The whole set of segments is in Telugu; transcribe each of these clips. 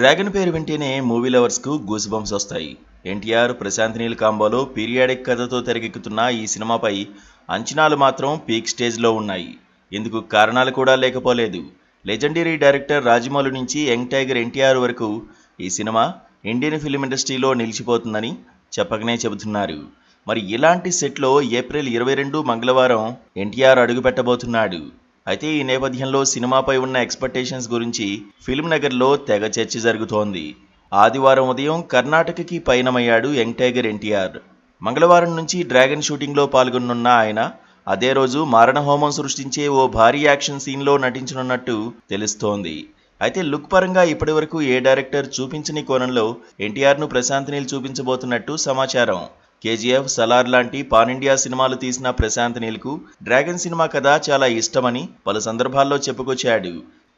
డ్రాగన్ పేరు వింటేనే మూవీ లవర్స్ కు గూస్ బంప్స్ వస్తాయి. ఎన్టీఆర్ ప్రశాంత్ నీల్ కాంబోలో పీరియాడిక్ కథతో తెరకెక్కుతున్న ఈ సినిమాపై అంచనాలు మాత్రం పీక్ స్టేజ్ లో ఉన్నాయి. ఇందుకు కారణాలు కూడా లేకపోలేదు. లెజెండరీ డైరెక్టర్ రాజమౌళి నుంచి యంగ్ టైగర్ ఎన్టీఆర్ వరకు ఈ సినిమా ఇండియన్ ఫిల్మ్ ఇండస్ట్రీలో నిలిచిపోతుందని చెప్పకనే చెబుతున్నారు. మరి ఇలాంటి సెట్లో ఏప్రిల్ 22 మంగళవారం ఎన్టీఆర్ అడుగుపెట్టబోతున్నాడు. అయితే ఈ నేపథ్యంలో సినిమాపై ఉన్న ఎక్స్పెక్టేషన్స్ గురించి ఫిల్మ్ నగర్లో తెగ చర్చ జరుగుతోంది. ఆదివారం ఉదయం కర్ణాటకకి పయనమయ్యాడు యంగ్ టైగర్ ఎన్టీఆర్. మంగళవారం నుంచి డ్రాగన్ షూటింగ్లో పాల్గొనున్న ఆయన అదే రోజు మారణహోమం సృష్టించే ఓ భారీ యాక్షన్ సీన్లో నటించనున్నట్టు తెలుస్తోంది. అయితే లుక్ పరంగా ఇప్పటివరకు ఏ డైరెక్టర్ చూపించని కోణంలో ఎన్టీఆర్ను ప్రశాంత్ నీల్ చూపించబోతున్నట్టు సమాచారం. కేజీఎఫ్, సలార్ లాంటి పాన్ ఇండియా సినిమాలు తీసిన ప్రశాంత్ నీల్కు డ్రాగన్ సినిమా కథ చాలా ఇష్టమని పలు సందర్భాల్లో చెప్పుకొచ్చాడు.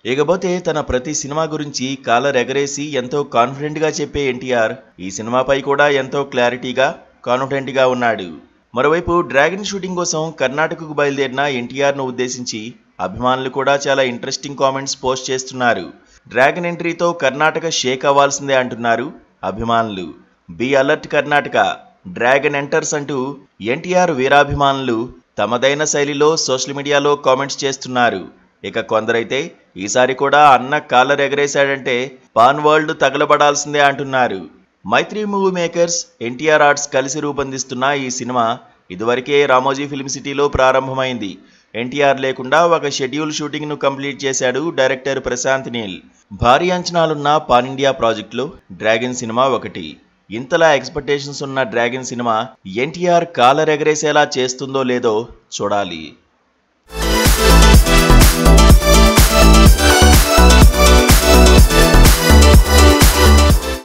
ఇకపోతే తన ప్రతి సినిమా గురించి కాలర్ ఎగరేసి ఎంతో కాన్ఫిడెంట్గా చెప్పే ఎన్టీఆర్ ఈ సినిమాపై కూడా ఎంతో క్లారిటీగా, కాన్ఫిడెంట్గా ఉన్నాడు. మరోవైపు డ్రాగన్ షూటింగ్ కోసం కర్ణాటకకు బయలుదేరిన ఎన్టీఆర్ను ఉద్దేశించి అభిమానులు కూడా చాలా ఇంట్రెస్టింగ్ కామెంట్స్ పోస్ట్ చేస్తున్నారు. డ్రాగన్ ఎంట్రీతో కర్ణాటక షేక్ అవ్వాల్సిందే అంటున్నారు అభిమానులు. Be alert Karnataka, dragon enters అంటూ ఎన్టీఆర్ వీరాభిమానులు తమదైన శైలిలో సోషల్ మీడియాలో కామెంట్స్ చేస్తున్నారు. ఇక కొందరైతే ఈసారి కూడా అన్న కాలర్ ఎగరేశాడంటే పాన్ వరల్డ్ తగలబడాల్సిందే అంటున్నారు. మైత్రి మూవీ మేకర్స్, ఎన్టీఆర్ ఆర్ట్స్ కలిసి రూపొందిస్తున్న ఈ సినిమా ఇదివరకే రామోజీ ఫిల్మ్ సిటీలో ప్రారంభమైంది. ఎన్టీఆర్ లేకుండా ఒక షెడ్యూల్ షూటింగ్ను కంప్లీట్ చేశాడు డైరెక్టర్ ప్రశాంత్ నీల్. భారీ అంచనాలున్న పాన్ ఇండియా ప్రాజెక్టులో డ్రాగన్ సినిమా ఒకటి. ఇంతలా ఎక్స్పెక్టేషన్స్ ఉన్న డ్రాగన్ సినిమా ఎన్టీఆర్ కాలర్ ఎగరేసేలా చేస్తుందో లేదో చూడాలి.